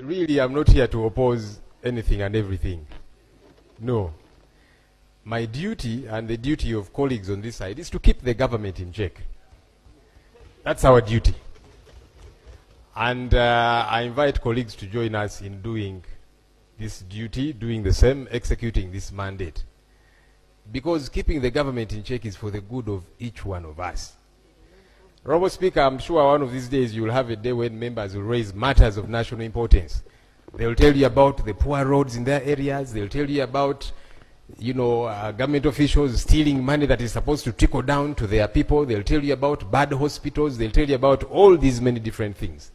really, I'm not here to oppose anything and everything. No. My duty and the duty of colleagues on this side is to keep the government in check. That's our duty. And I invite colleagues to join us in doing this duty, doing the same, executing this mandate. Because keeping the government in check is for the good of each one of us. Honorable Speaker, I'm sure one of these days you will have a day when members will raise matters of national importance. They'll tell you about the poor roads in their areas. They'll tell you about, government officials stealing money that is supposed to trickle down to their people. They'll tell you about bad hospitals. They'll tell you about all these many different things.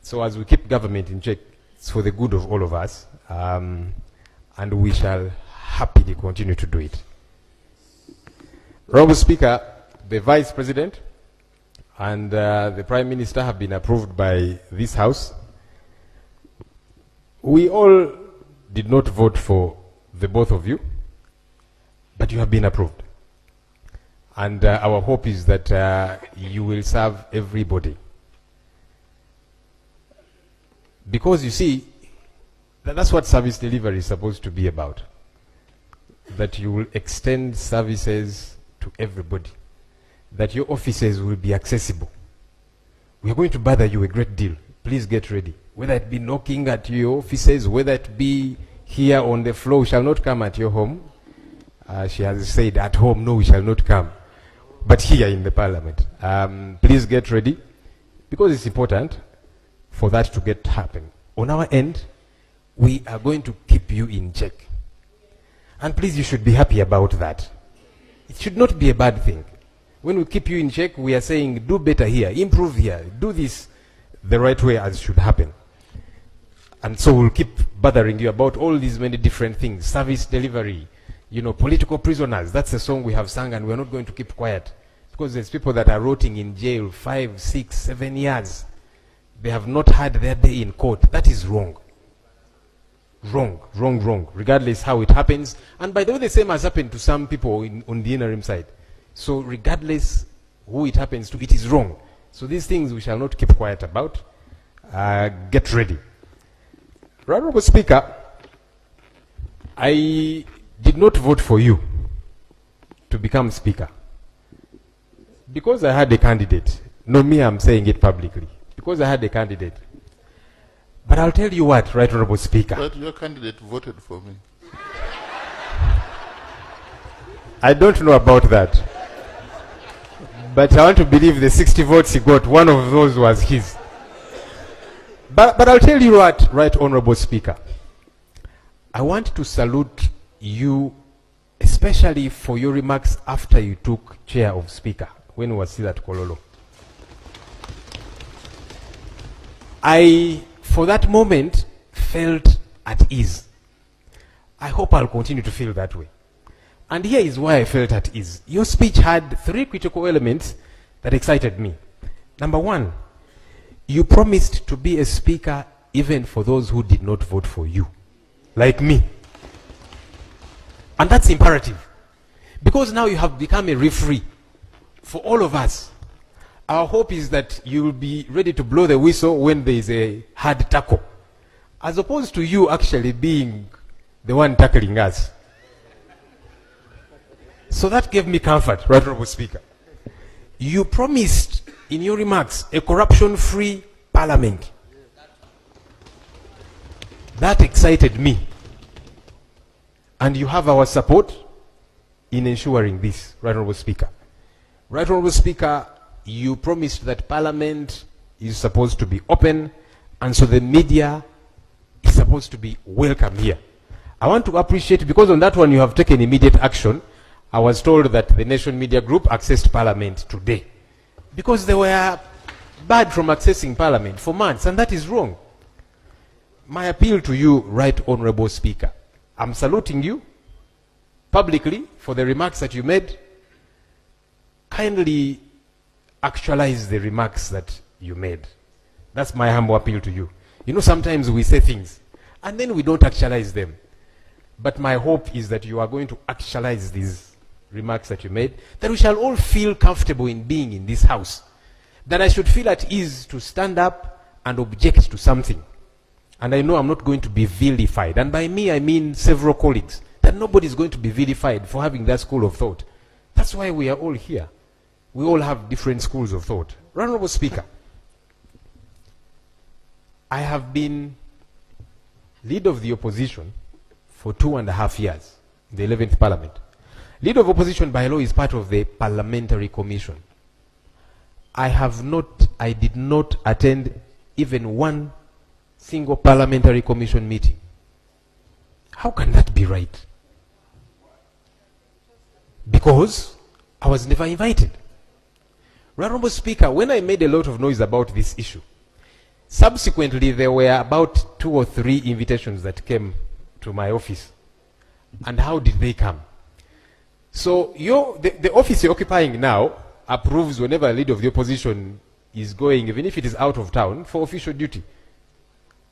So as we keep government in check, it's for the good of all of us. And we shall happily continue to do it. Honorable Speaker, the Vice President and the Prime Minister have been approved by this House. We all did not vote for the both of you, but you have been approved. And our hope is that you will serve everybody. Because you see, that's what service delivery is supposed to be about. That you will extend services to everybody. That your offices will be accessible. We are going to bother you a great deal. Please get ready. Whether it be knocking at your offices, whether it be here on the floor, we shall not come at your home. She has said at home, no, we shall not come. But here in the Parliament. Please get ready. Because it's important for that to get happen. On our end, we are going to keep you in check. And please, you should be happy about that. It should not be a bad thing. When we keep you in check, we are saying, do better here, improve here, do this the right way as should happen. And so we'll keep bothering you about all these many different things, service delivery, political prisoners. That's a song we have sung, and we're not going to keep quiet. Because there's people that are rotting in jail 5, 6, 7 years. They have not had their day in court. That is wrong. Wrong, wrong, wrong, regardless how it happens. And by the way, the same has happened to some people on the interim side. So regardless who it happens to, it is wrong. So these things we shall not keep quiet about. Get ready. Honorable Speaker, I did not vote for you to become Speaker. Because I had a candidate. No, me, I'm saying it publicly. Because I had a candidate. But I'll tell you what, Right Honorable Speaker. But your candidate voted for me. I don't know about that. But I want to believe the 60 votes he got, one of those was his. But I'll tell you what, Right Honorable Speaker. I want to salute you, especially for your remarks after you took chair of Speaker, when you were still at Kololo. I, for that moment, felt at ease. I hope I'll continue to feel that way. And here is why I felt at ease. Your speech had 3 critical elements that excited me. Number 1, you promised to be a speaker even for those who did not vote for you, like me. And that's imperative. Because now you have become a referee for all of us. Our hope is that you will be ready to blow the whistle when there is a hard tackle, as opposed to you actually being the one tackling us. So that gave me comfort, Right Honorable Speaker. You promised in your remarks a corruption-free parliament. That excited me. And you have our support in ensuring this, Right Honorable Speaker. Right Honorable Speaker, you promised that Parliament is supposed to be open, and so the media is supposed to be welcome here. I want to appreciate, because on that one you have taken immediate action. I was told that the Nation Media Group accessed Parliament today, because they were barred from accessing Parliament for months, and that is wrong. My appeal to you, Right Honorable Speaker, I'm saluting you publicly for the remarks that you made. Kindly actualize the remarks that you made. That's my humble appeal to you. Sometimes we say things and then we don't actualize them. But my hope is that you are going to actualize these remarks that you made, that we shall all feel comfortable in being in this house. That I should feel at ease to stand up and object to something. and I know I'm not going to be vilified, and by me I mean several colleagues, that nobody is going to be vilified for having that school of thought. That's why we are all here. We all have different schools of thought. Honorable Speaker, I have been leader of the opposition for 2.5 years in the 11th Parliament. Leader of opposition by law is part of the Parliamentary Commission. I did not attend even one single Parliamentary Commission meeting. How can that be right? Because I was never invited. Honorable Speaker, when I made a lot of noise about this issue, subsequently there were about 2 or 3 invitations that came to my office. And how did they come? So the office you're occupying now approves whenever a leader of the opposition is going, even if it is out of town, for official duty.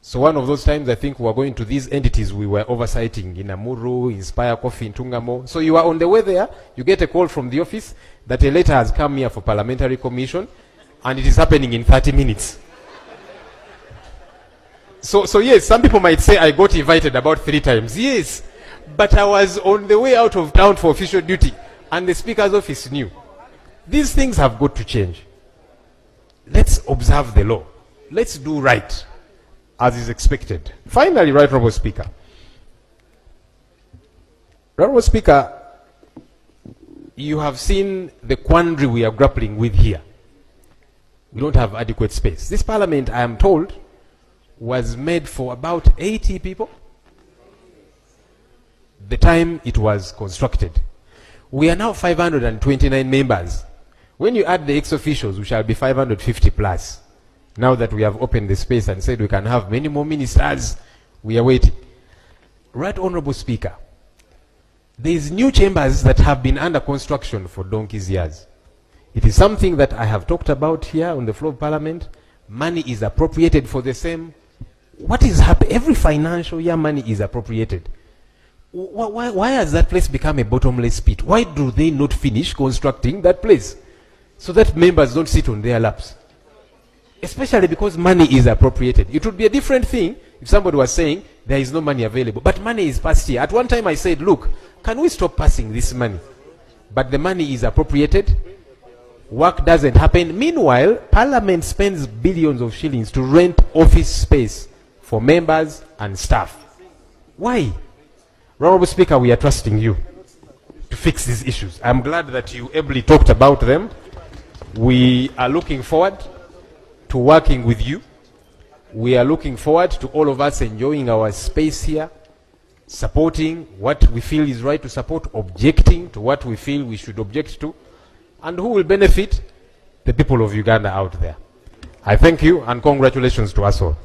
So one of those times, I think we were going to these entities we were oversighting in Amuru, Inspire Coffee, in Tungamo. So you are on the way there, you get a call from the office that a letter has come here for Parliamentary Commission, and it is happening in 30 minutes. So yes, some people might say I got invited about 3 times. Yes, but I was on the way out of town for official duty, and the Speaker's office knew. These things have got to change. Let's observe the law. Let's do right, as is expected. Finally, Right Honourable Speaker. Right Honourable Speaker, you have seen the quandary we are grappling with here. We don't have adequate space. This Parliament, I am told, was made for about 80 people the time it was constructed. We are now 529 members. When you add the ex-officials, we shall be 550 plus. Now that we have opened the space and said we can have many more ministers, we are waiting. Right Honourable Speaker, there is new chambers that have been under construction for donkey's years. It is something that I have talked about here on the floor of Parliament. Money is appropriated for the same. What is happening? Every financial year money is appropriated. Why has that place become a bottomless pit? Why do they not finish constructing that place so that members don't sit on their laps? Especially because money is appropriated. It would be a different thing if somebody was saying there is no money available, but money is passed here. At one time I said, look, can we stop passing this money? But the money is appropriated. Work doesn't happen. Meanwhile, Parliament spends billions of shillings to rent office space for members and staff. Why? Honourable Speaker, we are trusting you to fix these issues. I'm glad that you ably talked about them. We are looking forward to working with you. We are looking forward to all of us enjoying our space here, supporting what we feel is right to support, objecting to what we feel we should object to, and who will benefit? The people of Uganda out there. I thank you and congratulations to us all.